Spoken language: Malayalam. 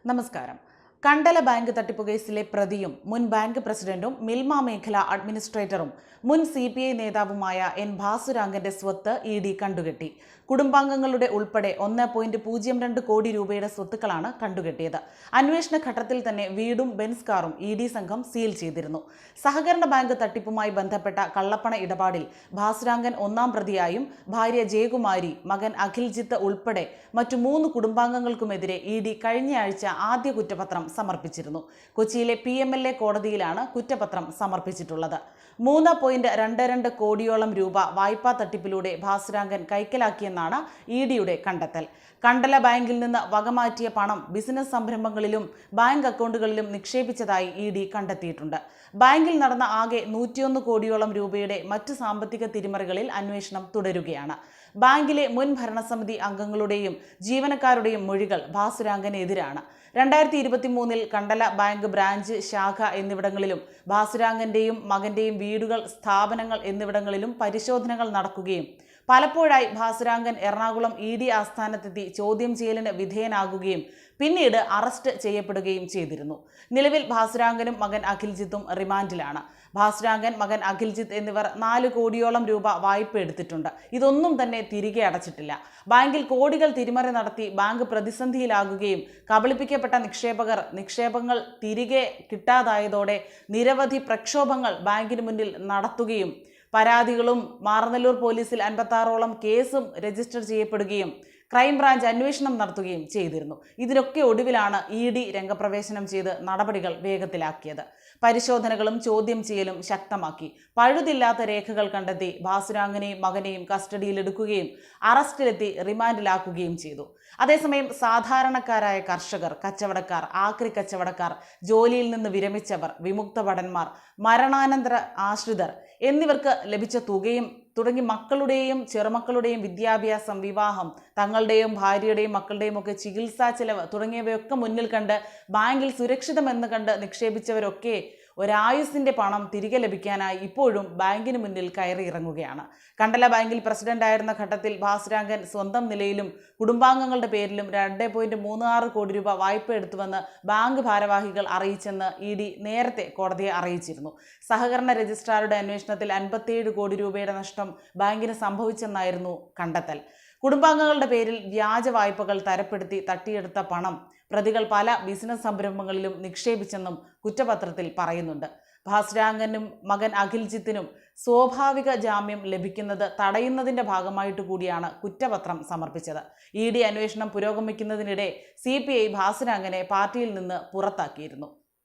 നമസ്കാരം. കണ്ടല ബാങ്ക് തട്ടിപ്പ് കേസിലെ പ്രതിയും മുൻ ബാങ്ക് പ്രസിഡന്റും മിൽമ മേഖല അഡ്മിനിസ്ട്രേറ്ററും മുൻ CPI നേതാവുമായ എൻ ഭാസുരാംഗന്റെ സ്വത്ത് ED കണ്ടുകെട്ടി. കുടുംബാംഗങ്ങളുടെ ഉൾപ്പെടെ 1.02 കോടി രൂപയുടെ സ്വത്തുക്കളാണ് കണ്ടുകെട്ടിയത്. അന്വേഷണ ഘട്ടത്തിൽ തന്നെ വീടും ബെൻസ് കാറും ED സംഘം സീൽ ചെയ്തിരുന്നു. സഹകരണ ബാങ്ക് തട്ടിപ്പുമായി ബന്ധപ്പെട്ട കള്ളപ്പണ ഇടപാടിൽ ഭാസുരാംഗൻ ഒന്നാം പ്രതിയായും ഭാര്യ ജയകുമാരി, മകൻ അഖിൽജിത്ത് ഉൾപ്പെടെ മറ്റു 3 കുടുംബാംഗങ്ങൾക്കുമെതിരെ ED കഴിഞ്ഞയാഴ്ച ആദ്യ കുറ്റപത്രം സമർപ്പിച്ചിരുന്നു. കൊച്ചിയിലെ PMLA കോടതിയിലാണ് കുറ്റപത്രം സമർപ്പിച്ചിട്ടുള്ളത്. 3.22 കോടിയോളം രൂപ വായ്പാ തട്ടിപ്പിലൂടെ ഭാസുരാംഗൻ കൈക്കലാക്കിയെന്നാണ് EDയുടെ കണ്ടെത്തൽ. കണ്ടല ബാങ്കിൽ നിന്ന് വകമാറ്റിയ പണം ബിസിനസ് സംരംഭങ്ങളിലും ബാങ്ക് അക്കൗണ്ടുകളിലും നിക്ഷേപിച്ചതായി ED കണ്ടെത്തിയിട്ടുണ്ട്. ബാങ്കിൽ നടന്ന ആകെ 101 കോടിയോളം രൂപയുടെ മറ്റ് സാമ്പത്തിക തിരിമറികളിൽ അന്വേഷണം തുടരുകയാണ്. ബാങ്കിലെ മുൻ ഭരണസമിതി അംഗങ്ങളുടെയും ജീവനക്കാരുടെയും മൊഴികൾ ഭാസുരാംഗനെതിരാണ്. 2023 കണ്ടല ബാങ്ക് ബ്രാഞ്ച്, ശാഖ എന്നിവിടങ്ങളിലും ഭാസുരാംഗന്റെയും മകന്റെയും വീടുകൾ, സ്ഥാപനങ്ങൾ എന്നിവിടങ്ങളിലും പരിശോധനകൾ നടക്കുകയും പലപ്പോഴായി ഭാസുരാംഗൻ എറണാകുളം ED ആസ്ഥാനത്തെത്തി ചോദ്യം ചെയ്യലിന് വിധേയനാകുകയും പിന്നീട് അറസ്റ്റ് ചെയ്യപ്പെടുകയും ചെയ്തിരുന്നു. നിലവിൽ ഭാസുരാംഗനും മകൻ അഖിൽജിത്തും റിമാൻഡിലാണ്. ഭാസുരാംഗൻ, മകൻ അഖിൽജിത്ത് എന്നിവർ 4 കോടിയോളം രൂപ വായ്പ എടുത്തിട്ടുണ്ട്. ഇതൊന്നും തന്നെ തിരികെ അടച്ചിട്ടില്ല. ബാങ്കിൽ കോടികൾ തിരിമറി നടത്തി ബാങ്ക് പ്രതിസന്ധിയിലാകുകയും കബളിപ്പിക്കപ്പെട്ട നിക്ഷേപങ്ങൾ തിരികെ കിട്ടാതായതോടെ നിരവധി പ്രക്ഷോഭങ്ങൾ ബാങ്കിന് മുന്നിൽ നടത്തുകയും പരാതികളും മാറനല്ലൂർ പോലീസിൽ 56ഓളം കേസും രജിസ്റ്റർ ചെയ്യപ്പെടുകയും ക്രൈംബ്രാഞ്ച് അന്വേഷണം നടത്തുകയും ചെയ്തിരുന്നു. ഇതിനൊക്കെ ഒടുവിലാണ് ED രംഗപ്രവേശനം ചെയ്ത് നടപടികൾ വേഗത്തിലാക്കിയത്. പരിശോധനകളും ചോദ്യം ചെയ്യലും ശക്തമാക്കി. പഴുതില്ലാത്ത രേഖകൾ കണ്ടെത്തി ഭാസുരാംഗനെയും മകനെയും കസ്റ്റഡിയിലെടുക്കുകയും അറസ്റ്റിലെത്തി റിമാൻഡിലാക്കുകയും ചെയ്തു. അതേസമയം സാധാരണക്കാരായ കർഷകർ, കച്ചവടക്കാർ, ആക്രി കച്ചവടക്കാർ, ജോലിയിൽ നിന്ന് വിരമിച്ചവർ, വിമുക്ത ഭടന്മാർ, മരണാനന്തര ആശ്രിതർ എന്നിവർക്ക് ലഭിച്ച തുകയും തുടങ്ങി മക്കളുടെയും ചെറുമക്കളുടെയും വിദ്യാഭ്യാസം, വിവാഹം, തങ്ങളുടെയും ഭാര്യയുടെയും മക്കളുടെയും ഒക്കെ ചികിത്സാ ചെലവ് തുടങ്ങിയവയൊക്കെ മുന്നിൽ കണ്ട് ബാങ്കിൽ സുരക്ഷിതമെന്ന് കണ്ട് നിക്ഷേപിച്ചവരൊക്കെ ഒരായുസിന്റെ പണം തിരികെ ലഭിക്കാനായി ഇപ്പോഴും ബാങ്കിന് മുന്നിൽ കയറി ഇറങ്ങുകയാണ്. കണ്ടല ബാങ്കിൽ പ്രസിഡന്റായിരുന്ന ഘട്ടത്തിൽ ഭാസുരാംഗൻ സ്വന്തം നിലയിലും കുടുംബാംഗങ്ങളുടെ പേരിലും 2.36 കോടി രൂപ വായ്പ എടുത്തുവെന്ന് ബാങ്ക് ഭാരവാഹികൾ അറിയിച്ചെന്ന് ED നേരത്തെ കോടതിയെ അറിയിച്ചിരുന്നു. സഹകരണ രജിസ്ട്രാറുടെ അന്വേഷണത്തിൽ 57 കോടി രൂപയുടെ നഷ്ടം ബാങ്കിന് സംഭവിച്ചെന്നായിരുന്നു കണ്ടെത്തൽ. കുടുംബാംഗങ്ങളുടെ പേരിൽ വ്യാജ വായ്പകൾ തരപ്പെടുത്തി തട്ടിയെടുത്ത പണം പ്രതികൾ പല ബിസിനസ് സംരംഭങ്ങളിലും നിക്ഷേപിച്ചെന്നും കുറ്റപത്രത്തിൽ പറയുന്നുണ്ട്. ഭാസുരാംഗനും മകൻ അഖിൽജിത്തിനും സ്വാഭാവിക ജാമ്യം ലഭിക്കുന്നത് തടയുന്നതിന്റെ ഭാഗമായിട്ട് കൂടിയാണ് കുറ്റപത്രം സമർപ്പിച്ചത്. ED അന്വേഷണം പുരോഗമിക്കുന്നതിനിടെ CPI ഭാസുരാംഗനെ പാർട്ടിയിൽ നിന്ന് പുറത്താക്കിയിരുന്നു.